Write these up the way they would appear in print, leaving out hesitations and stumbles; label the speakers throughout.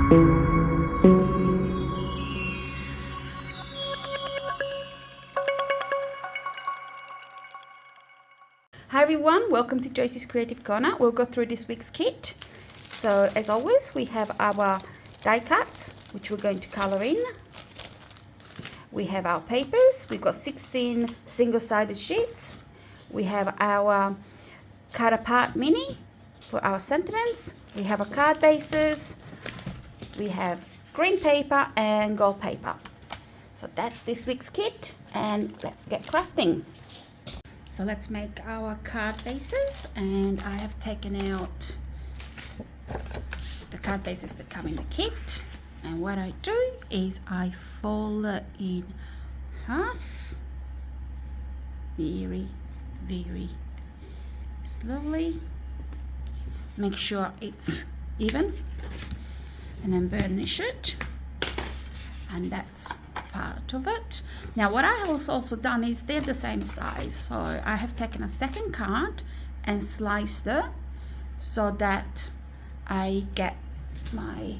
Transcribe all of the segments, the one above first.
Speaker 1: Hi everyone, welcome to Josie's Creative Corner. We'll go through this week's kit. So as always, we have our die cuts, which we're going to color in. We have our papers. We've got 16 single-sided sheets. We have our cut apart mini for our sentiments. We have our card bases. We have green paper and gold paper. So that's this week's kit, and let's get crafting. So let's make our card bases, and I have taken out the card bases that come in the kit, and what I do is I fold it in half very slowly, make sure it's even, and then burnish it, and that's part of it. Now what I have also done is they're the same size, so I have taken a second card and sliced it so that I get my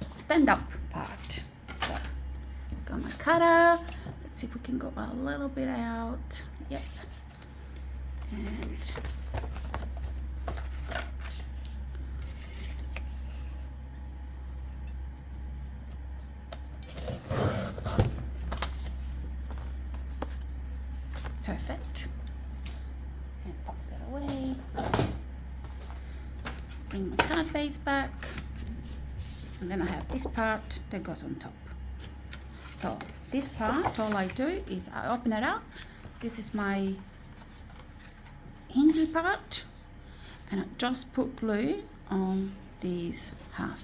Speaker 1: stand-up part. So got my cutter. Let's see if we can go a little bit out. Yep. And perfect. And pop that away. Bring my card base back. And then I have this part that goes on top. So this part, all I do is I open it up. This is my hingy part. And I just put glue on these half.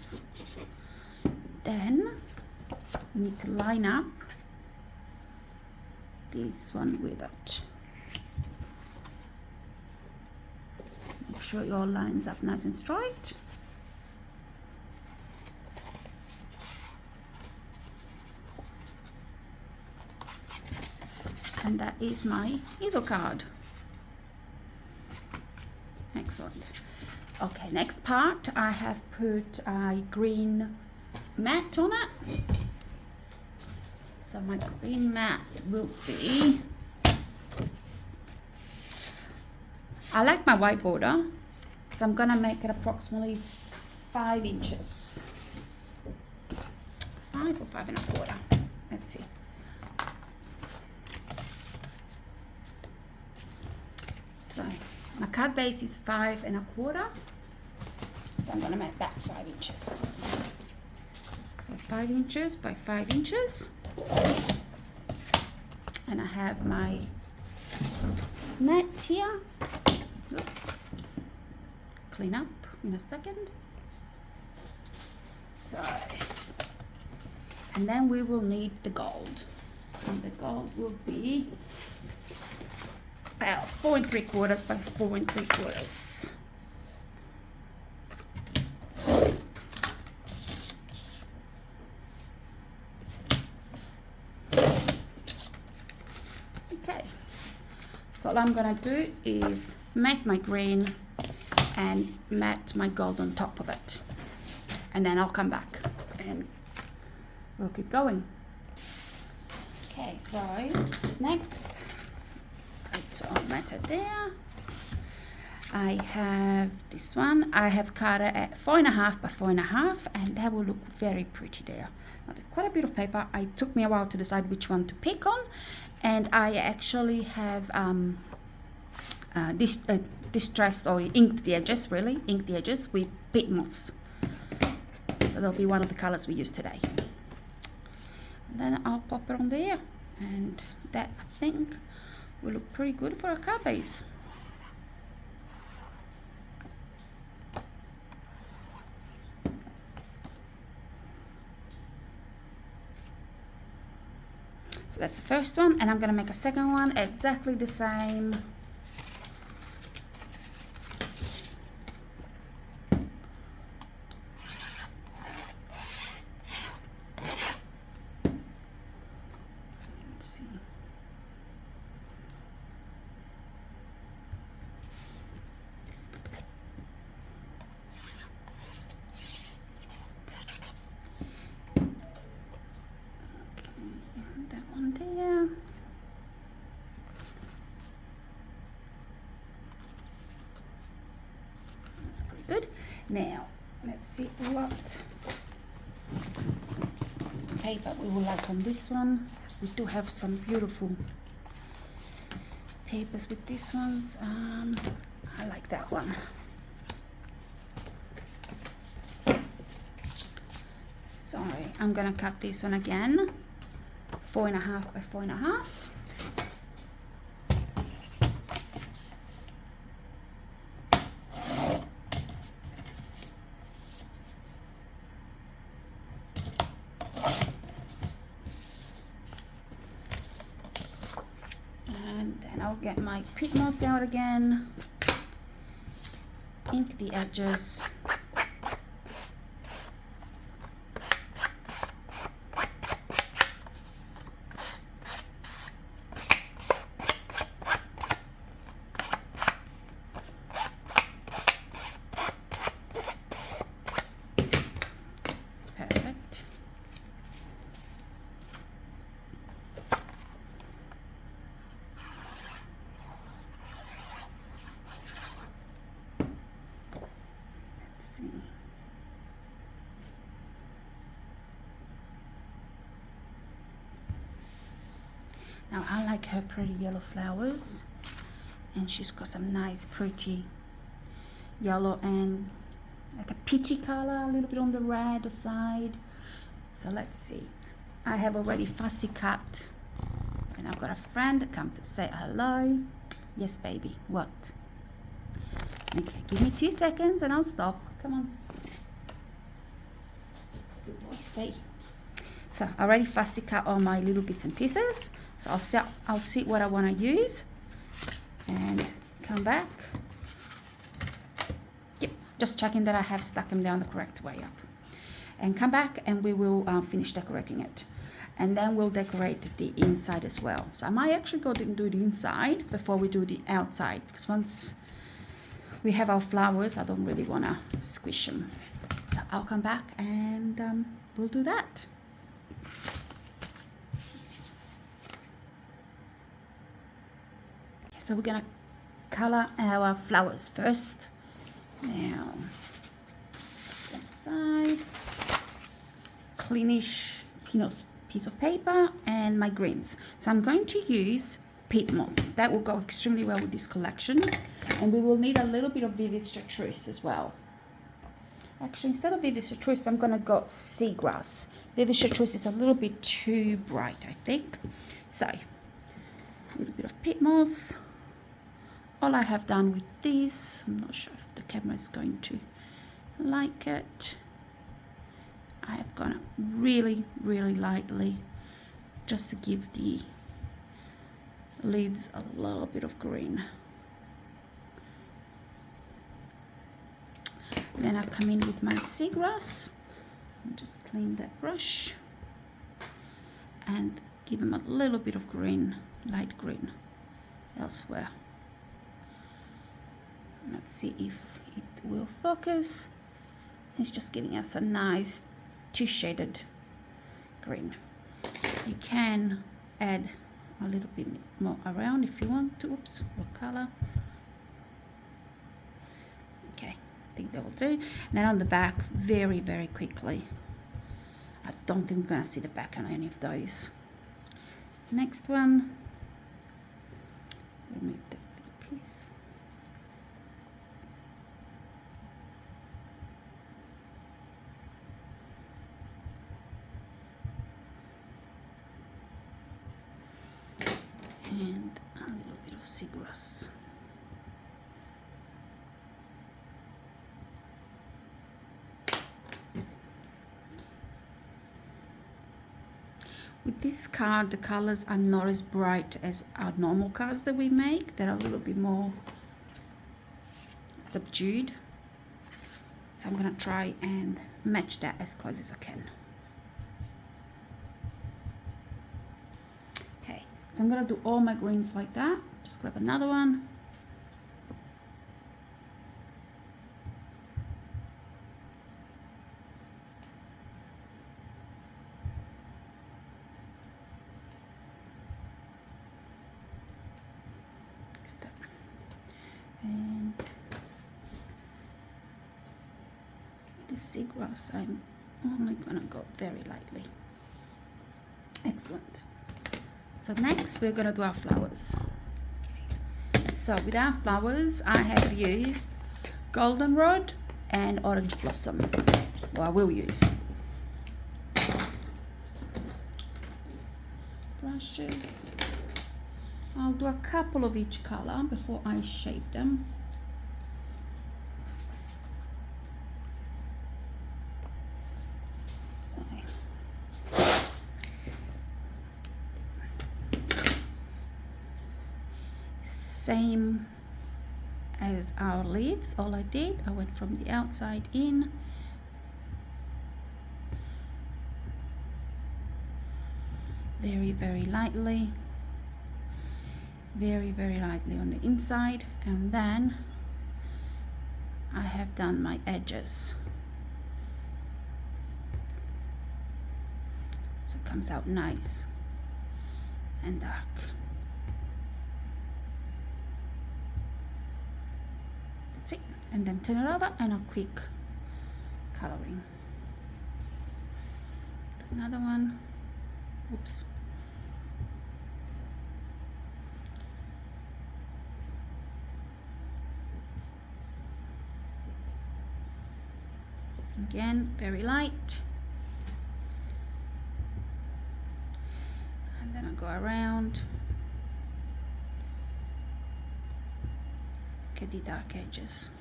Speaker 1: Then we need to line up this one with it. Make sure it all lines up nice and straight. And that is my easel card. Excellent. Okay, next part, I have put a green mat on it. So my green mat will be, I like my white border, so I'm gonna make it approximately 5 inches. 5 or 5.25. Let's see. So my card base is 5.25. So I'm gonna make that 5 inches. So 5 inches by 5 inches. And I have my mat here. Oops. Clean up in a second. So, and then we will need the gold. And the gold will be about 4.75 by 4.75. Okay, so all I'm gonna do is make my green and mat my gold on top of it, and then I'll come back and we'll keep going. Okay, so next, it's all matted there. I have this one. I have cut it at 4.5 by 4.5, and that will look very pretty there. Now, there's quite a bit of paper. It took me a while to decide which one to pick on, and I actually have distressed or inked the edges, with peat moss. So that'll be one of the colors we use today. And then I'll pop it on there, and that I think will look pretty good for a card base. So that's the first one, and I'm gonna make a second one exactly the same. good. Now, let's see what paper we will like on this one. We do have some beautiful papers with these ones. I like that one. So I'm gonna cut this one again, 4.5 by 4.5. And then I'll get my peat moss out again, ink the edges. Perfect. Let's see. Now I like her pretty yellow flowers, and she's got some nice pretty yellow and like a peachy color, a little bit on the red side. So let's see. I have already fussy cut, and I've got a friend come to say hello. Yes, baby. What? Okay, give me 2 seconds and I'll stop. Come on. Good boy, stay. So I already fussy cut all my little bits and pieces. So I'll see what I want to use and come back. Yep, just checking that I have stuck them down the correct way up. And come back and we will finish decorating it. And then we'll decorate the inside as well. So I might actually go and do the inside before we do the outside, because once we have our flowers, I don't really want to squish them. So I'll come back and we'll do that. Okay, so we're gonna color our flowers first. Now, inside, cleanish, piece of paper and my greens. So I'm going to use peat moss. That will go extremely well with this collection, and we will need a little bit of Vivis Chartreuse as well. Actually, instead of Vivis Chartreuse, I'm gonna go seagrass. Vivis Chartreuse is a little bit too bright, I think. So a little bit of peat moss. All I have done with this, I'm not sure if the camera is going to like it. I have gone really, really lightly, just to give the leaves a little bit of green. Then I come in with my seagrass and just clean that brush and give them a little bit of green, light green elsewhere. Let's see if it will focus. It's just giving us a nice two-shaded green. You can add a little bit more around if you want to. Oops, what color? Okay, I think that will do. And then on the back, very, very quickly. I don't think we're gonna see the back on any of those. Next one, remove that little piece. And a little bit of seagrass. With this card, the colors are not as bright as our normal cards that we make. They're a little bit more subdued. So I'm gonna try and match that as close as I can. So I'm going to do all my greens like that. Just grab another one. And This seagrass, I'm only gonna go very lightly. Excellent. So next we're gonna do our flowers. Okay. So with our flowers, I have used goldenrod and orange blossom. Well, I will use. Brushes. I'll do a couple of each color before I shape them. So. Same as our leaves, all I did, I went from the outside in. Very, very lightly. Very, very lightly on the inside, and then I have done my edges. So it comes out nice and dark. That's it. And then turn it over and a quick coloring. Another one. Oops. Again, very light. And then I'll go around. Get the dark edges.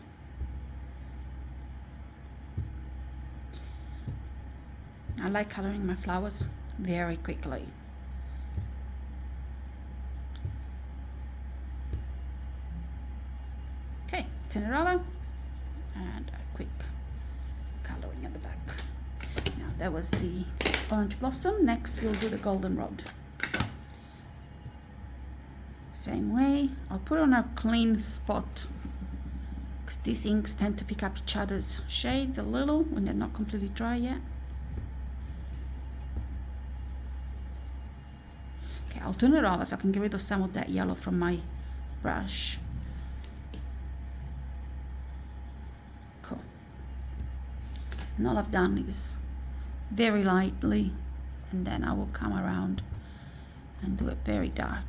Speaker 1: I like coloring my flowers very quickly. Okay, turn it over and a quick coloring at the back. Now that was the orange blossom. Next we'll do the goldenrod. Same way, I'll put on a clean spot because these inks tend to pick up each other's shades a little when they're not completely dry yet. Okay, I'll turn it over so I can get rid of some of that yellow from my brush. Cool. And all I've done is very lightly, and then I will come around and do it very dark.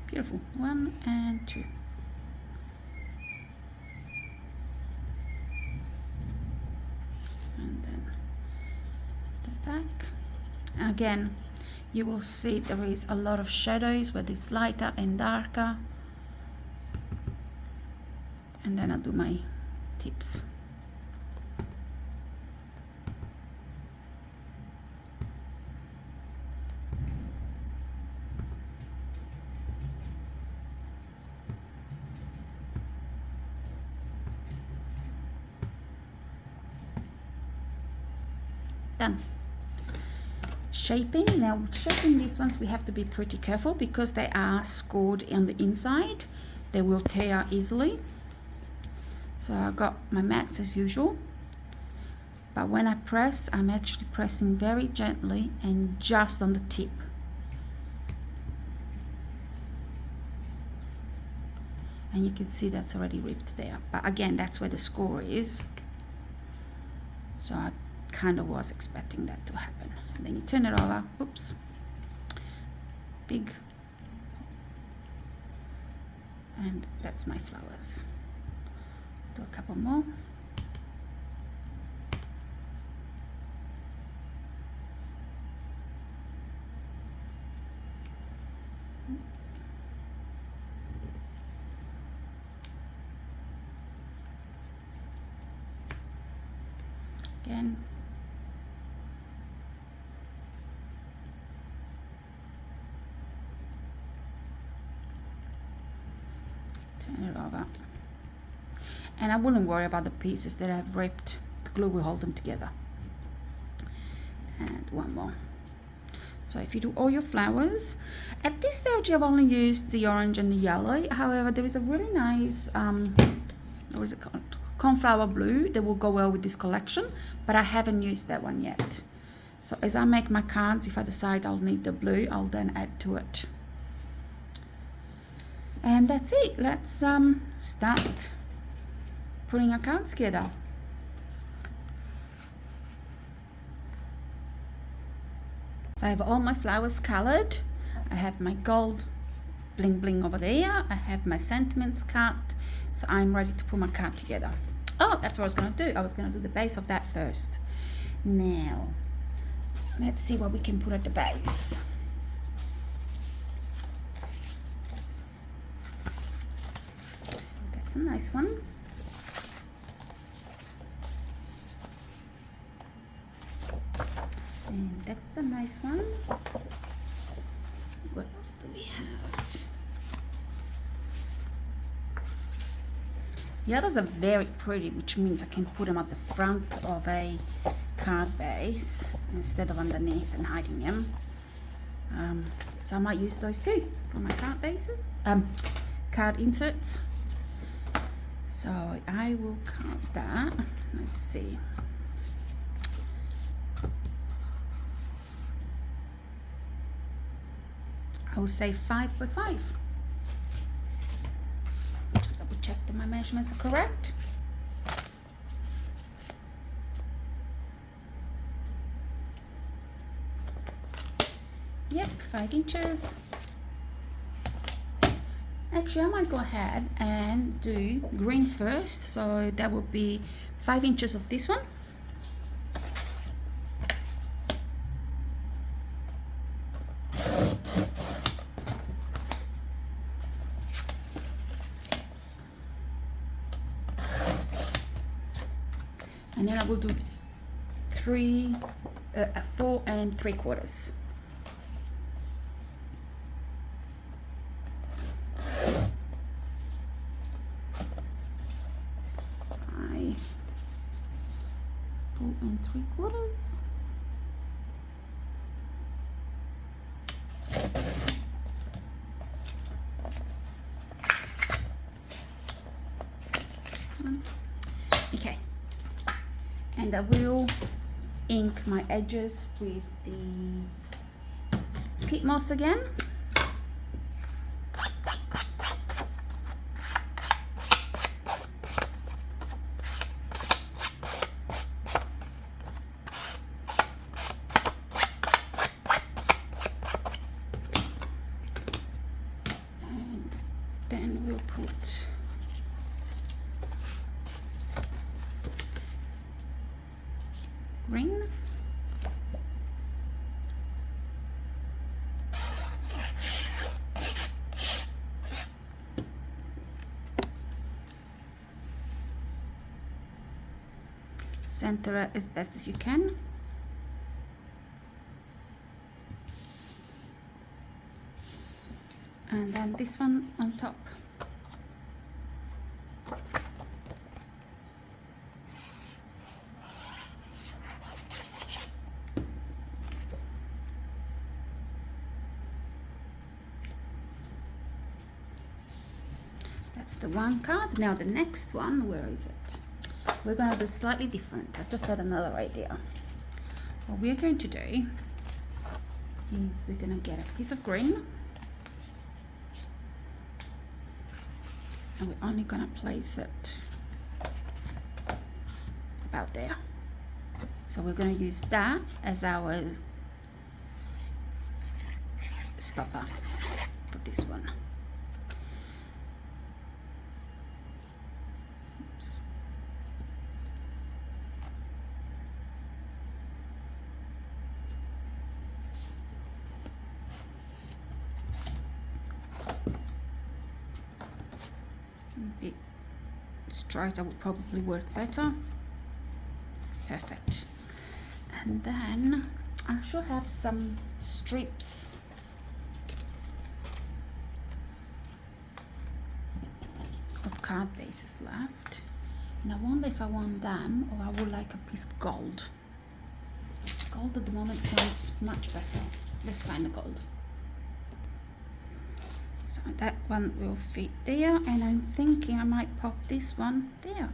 Speaker 1: Beautiful. 1 and 2. And then the back. Again, you will see there is a lot of shadows where it's lighter and darker. And then I'll do my tips. Done. Shaping. Now shaping these ones we have to be pretty careful because they are scored on the inside. They will tear easily. So I got my mats as usual, but when I press, I'm actually pressing very gently and just on the tip. And you can see that's already ripped there, but again, that's where the score is. So I kind of was expecting that to happen. And then you turn it over. Oops. Big. And that's my flowers. Do a couple more. Again. Turn it over. And I wouldn't worry about the pieces that I've ripped. The glue will hold them together. And one more. So if you do all your flowers, at this stage I've only used the orange and the yellow. However, there is a really nice, what is it called? Cornflower blue that will go well with this collection, but I haven't used that one yet. So as I make my cards, if I decide I'll need the blue, I'll then add to it. And that's it. Let's start putting our cards together. So I have all my flowers colored. I have my gold bling bling over there. I have my sentiments cut. So I'm ready to put my card together. Oh, that's what I was going to do. I was going to do the base of that first. Now, let's see what we can put at the base. That's a nice one. And that's a nice one. What else do we have? The others are very pretty, which means I can put them at the front of a card base instead of underneath and hiding them. So I might use those too for my card bases, card inserts. So I will cut that. Let's see. I will say 5 by 5. Just double check that my measurements are correct. Yep, 5 inches. Actually, I might go ahead and do green first. So that will be 5 inches of this one. And then I will do 4 3/4. I 4 3/4. Okay. And I will ink my edges with the peat moss again. And then we'll put green. Center it as best as you can. And then this one on top. That's the one card. Now the next one, where is it? We're going to do slightly different. I just had another idea. What we're going to do is we're going to get a piece of green, and we're only going to place it about there. So we're going to use that as our stopper for this one. Oops. A bit straighter would probably work better. Perfect. And then I should have some strips of card bases left, and I wonder if I want them or I would like a piece of gold. Gold at the moment sounds much better. Let's find the gold. So that one will fit there, and I'm thinking I might pop this one there.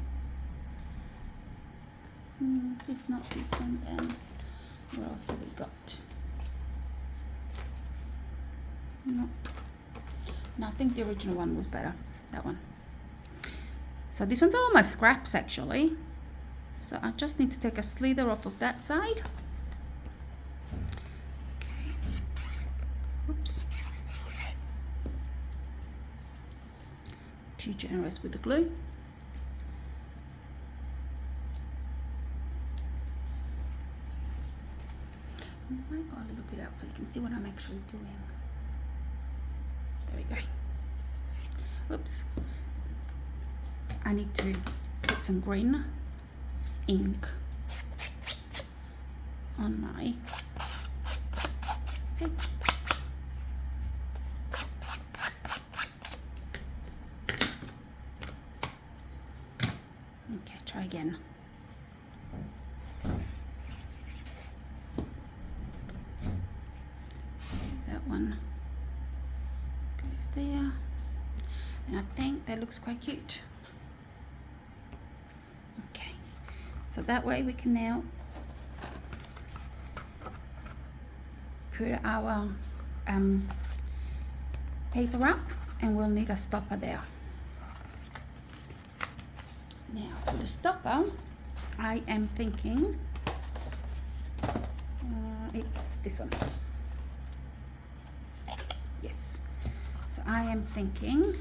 Speaker 1: If not this one, then What else have we got? No. No, I think the original one was better. That one. So this one's all my scraps actually. So I just need to take a slither off of that side. Okay. Oops. Too generous with the glue. I might go a little bit out so you can see what I'm actually doing. There we go. Oops. I need to put some green ink on my paper. Okay, try again. That one goes there, and I think that looks quite cute. Okay, so that way we can now put our paper up, and we'll need a stopper there. Now for the stopper, I am thinking it's this one. Yes, so I am thinking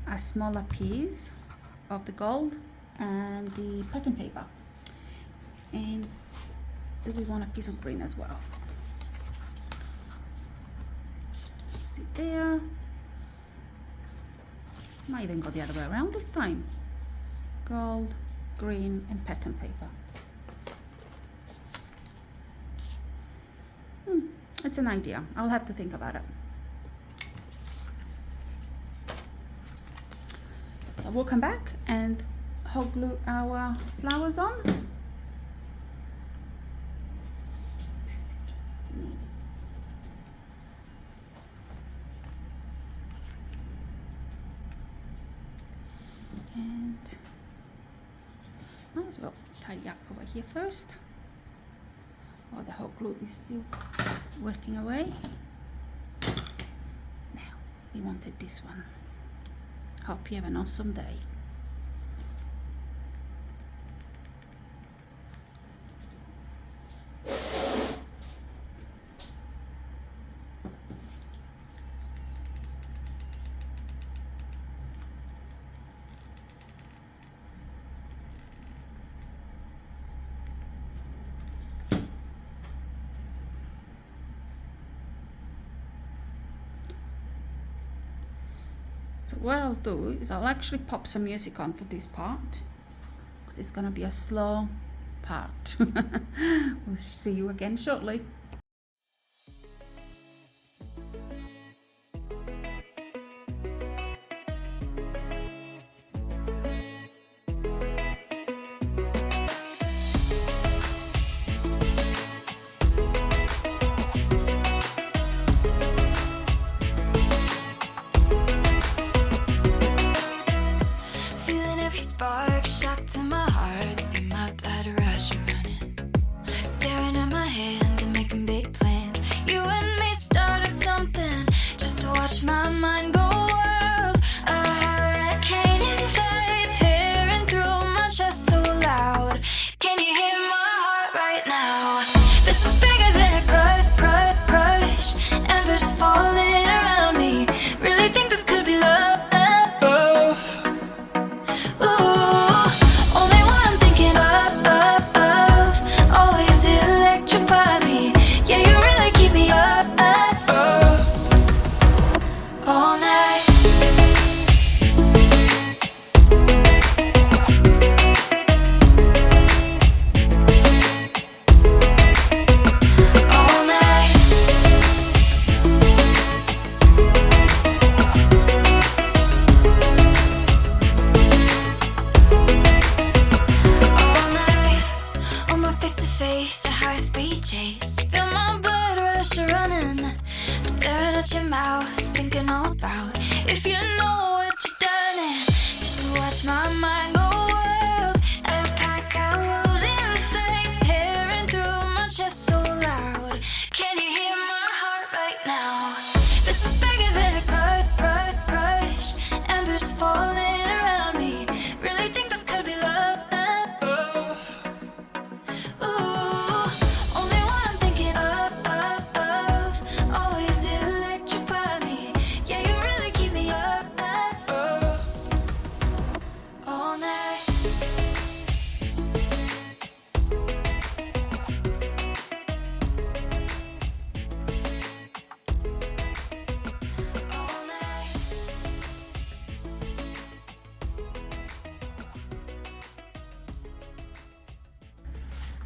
Speaker 1: a smaller piece of the gold and the pattern paper. And do we want a piece of green as well? See there. Might even go the other way around this time. Gold, green, and pattern paper. It's an idea. I'll have to think about it. So we'll come back and hot glue our flowers on. And might as well tidy up over here first while the hot glue is still working away. Now we wanted this one. Hope you have an awesome day. So what I'll do is I'll actually pop some music on for this part, because it's going to be a slow part. We'll see you again shortly.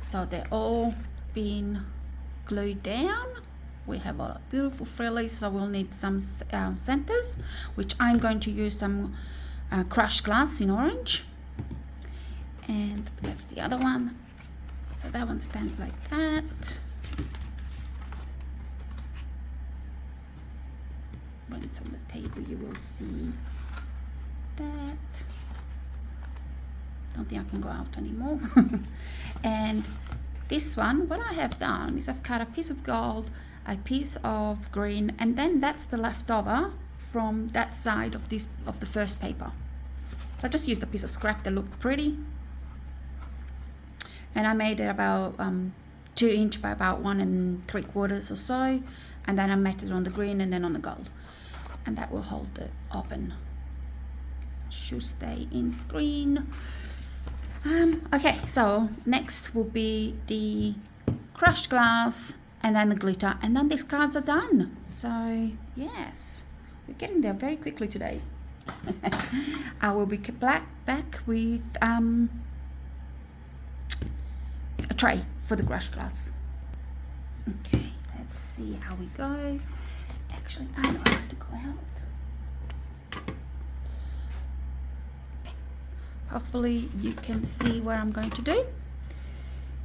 Speaker 1: So they're all been glued down. We have a beautiful frillies, so we'll need some centers, which I'm going to use some crushed glass in orange. And that's the other one. So that one stands like that. When it's on the table, you will see that. Don't think I can go out anymore. And this one, what I have done is I've cut a piece of gold, a piece of green, and then that's the leftover from that side of the first paper. So I just used a piece of scrap that looked pretty, and I made it about 2 inch by about 1 3/4 or so, and then I matted it on the green and then on the gold, and that will hold it open. Should stay in screen. Okay, so next will be the crushed glass and then the glitter, and then these cards are done. So yes, we're getting there very quickly today. I will be back with a tray for the crushed glass. Okay, let's see how we go. Actually, I know I have to go out. Hopefully you can see what I'm going to do.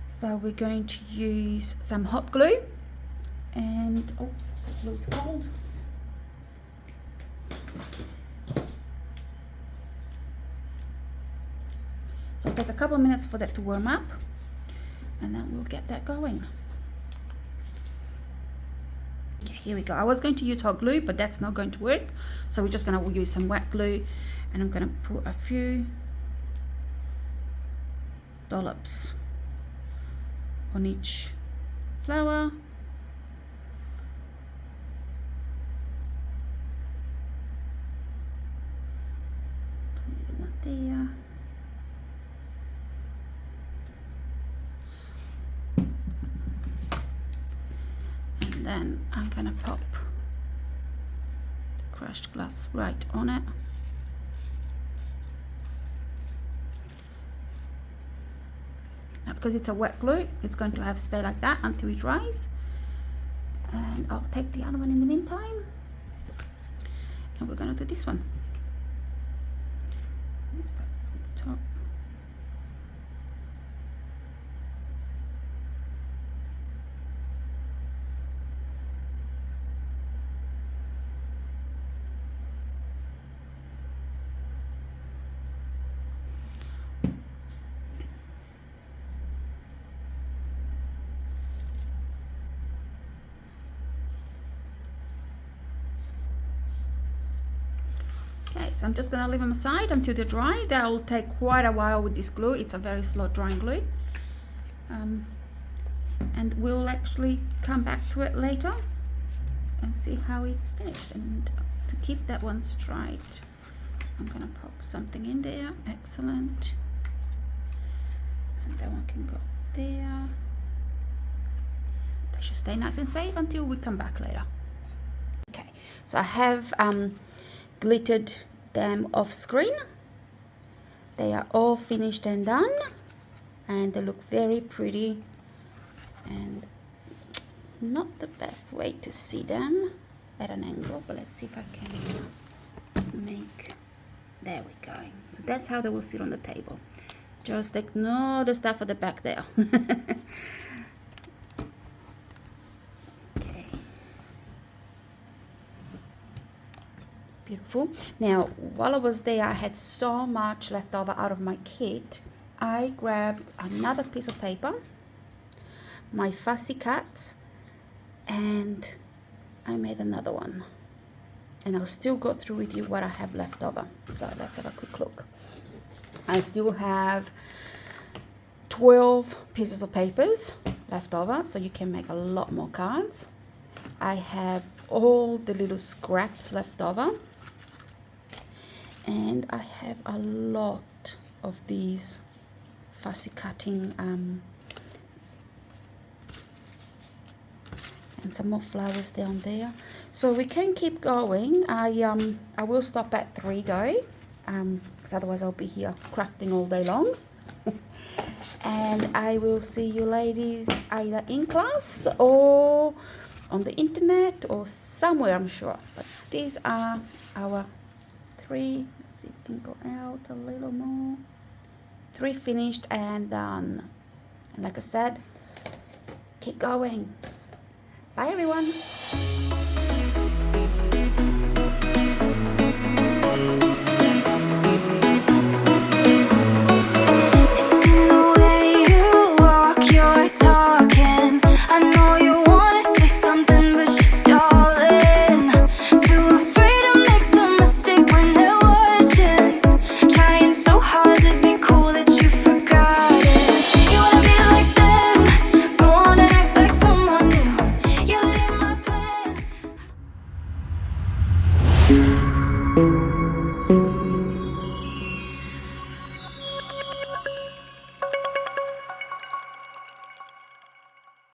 Speaker 1: So we're going to use some hot glue, and oops, the glue is cold. So it'll take a couple of minutes for that to warm up, and then we'll get that going. Okay, here we go. I was going to use hot glue, but that's not going to work. So we're just going to use some wet glue, and I'm going to put a few dollops on each flower. One there. And then I'm gonna pop the crushed glass right on it. Now, because it's a wet glue, it's going to have to stay like that until it dries. And I'll take the other one in the meantime. And we're gonna do this one. Let's start from the top. So I'm just going to leave them aside until they dry. That will take quite a while with this glue. It's a very slow drying glue. And we'll actually come back to it later and see how it's finished. And to keep that one straight, I'm going to pop something in there. Excellent. And that one can go there. They should stay nice and safe until we come back later. Okay, so I have glittered them off screen. They are all finished and done, and they look very pretty, and not the best way to see them at an angle, but let's see if I can make, there we go. So that's how they will sit on the table. Just ignore the stuff at the back there. Beautiful. Now, while I was there, I had so much left over out of my kit. I grabbed another piece of paper, my fussy cuts, and I made another one. And I'll still go through with you what I have left over. So let's have a quick look. I still have 12 pieces of papers left over, so you can make a lot more cards. I have all the little scraps left over. And I have a lot of these fussy cutting and some more flowers down there. So we can keep going. I will stop at 3 though, because otherwise I'll be here crafting all day long. and I will see you ladies either in class or on the internet or somewhere, I'm sure. But these are our 3. Let's see if we can go out a little more. 3 finished and done. And like I said, keep going. Bye everyone.